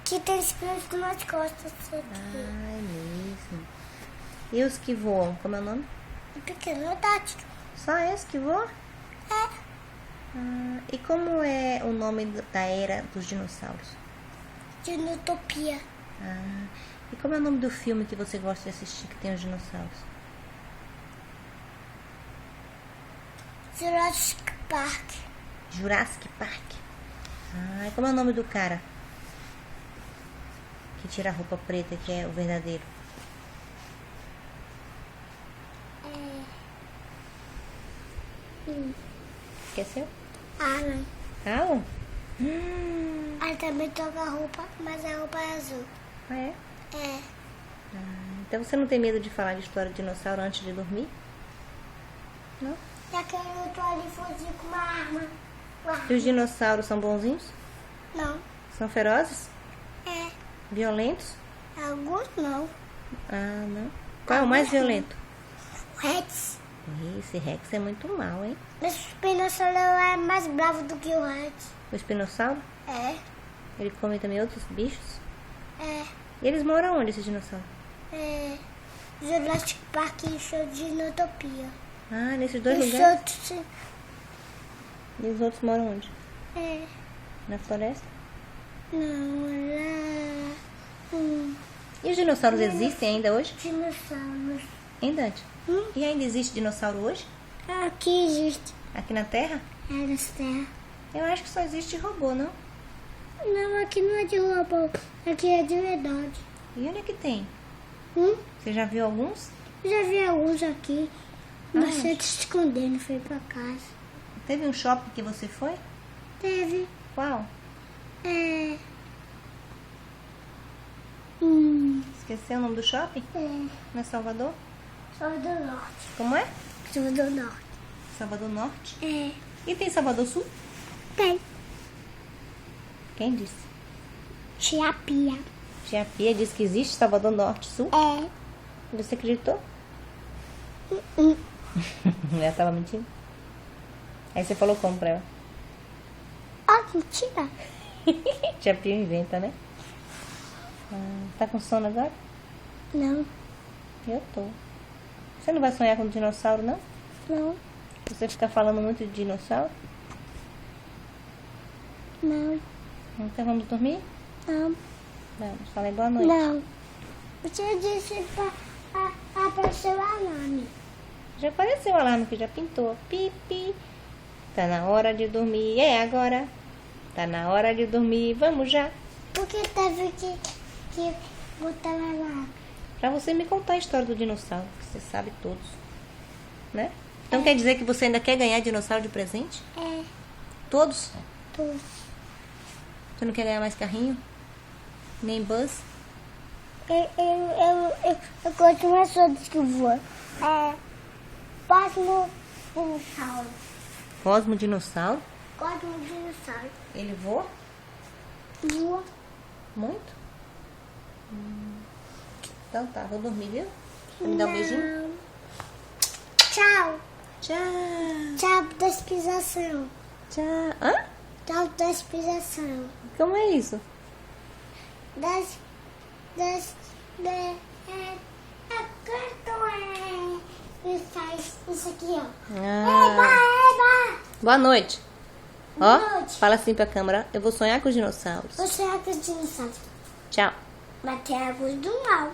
Que tem espinhos nas costas aqui. Ah, é mesmo. E os que voam, como é o nome? Um pequeno dátil. Só esse que voa? É. Ah, e como é o nome da era dos dinossauros? Dinotopia. Ah, e como é o nome do filme que você gosta de assistir que tem os dinossauros? Jurassic Park. Jurassic Park. Ah, e como é o nome do cara que tira a roupa preta, que é o verdadeiro? Esqueceu? Alan. Alan? Aí também toca roupa, mas a roupa é azul. Ah, é? É. Então você não tem medo de falar de história de dinossauro antes de dormir? Não? E aquele outro ali fuzil com uma arma. E os dinossauros são bonzinhos? Não. São ferozes? É. Violentos? Alguns não. Ah, não. Qual é o mais violento? Rex. Esse Rex é muito mal, hein? Mas o espinossauro é mais bravo do que o Rex. O espinossauro? É. Ele come também outros bichos? É. E eles moram onde, esses dinossauros? É. Jurassic Park e show de Dinotopia. Ah, nesses dois Os lugares? outros... E os outros moram onde? É. Na floresta? Não, lá... E os dinossauros existem ainda hoje? Dinossauros. Ainda antes? E ainda existe dinossauro hoje? Aqui existe. Aqui na Terra? É nessa terra. Eu acho que só existe robô, não? Não, aqui não é de robô. Aqui é de verdade. E onde é que tem? Hum? Você já viu alguns? Já vi alguns aqui. Aonde? Mas você se escondendo, foi pra casa. Teve um shopping que você foi? Teve. Qual? É. Esqueceu o nome do shopping? É. Não é Salvador? Salvador Norte. Como é? Salvador Norte. Salvador Norte? É. E tem Salvador Sul? Tem. Quem disse? Tia Pia. Tia Pia disse que existe Salvador Norte e Sul? É. Você acreditou? Ela tava mentindo? Aí você falou como pra ela? Ah, mentira. Tia Pia inventa, né? Tá com sono agora? Não. Eu tô. Você não vai sonhar com dinossauro, não? Não. Você fica falando muito de dinossauro? Não. Então vamos dormir? Não. Vamos. Falei boa noite. Não. Você disse pra aparecer o alarme. Já apareceu o alarme que já pintou. Pipi. Tá na hora de dormir. É agora. Tá na hora de dormir. Vamos já. Por que teve que botar o alarme? Pra você me contar a história do dinossauro, que você sabe todos. Né? Então quer dizer que você ainda quer ganhar dinossauro de presente? É. Todos? Tudo. Você não quer ganhar mais carrinho? Nem Buzz? Eu gosto mais todos que voam. É. Cosmo Dinossauro. Cosmo Dinossauro? Cosmo Dinossauro. Ele voa? Voa. Muito? Então tá, vou dormir, viu? Você me dá um beijinho? Tchau. Tchau. Tchau da expiação. Tchau. Hã? Tchau da expiação. Como é isso? E faz isso aqui, ó. Ah. Eba! Boa noite. Boa Ó, noite. fala assim pra câmera. Eu vou sonhar com os dinossauros. Você é com os dinossauros. Tchau. Mas tem águas do mal.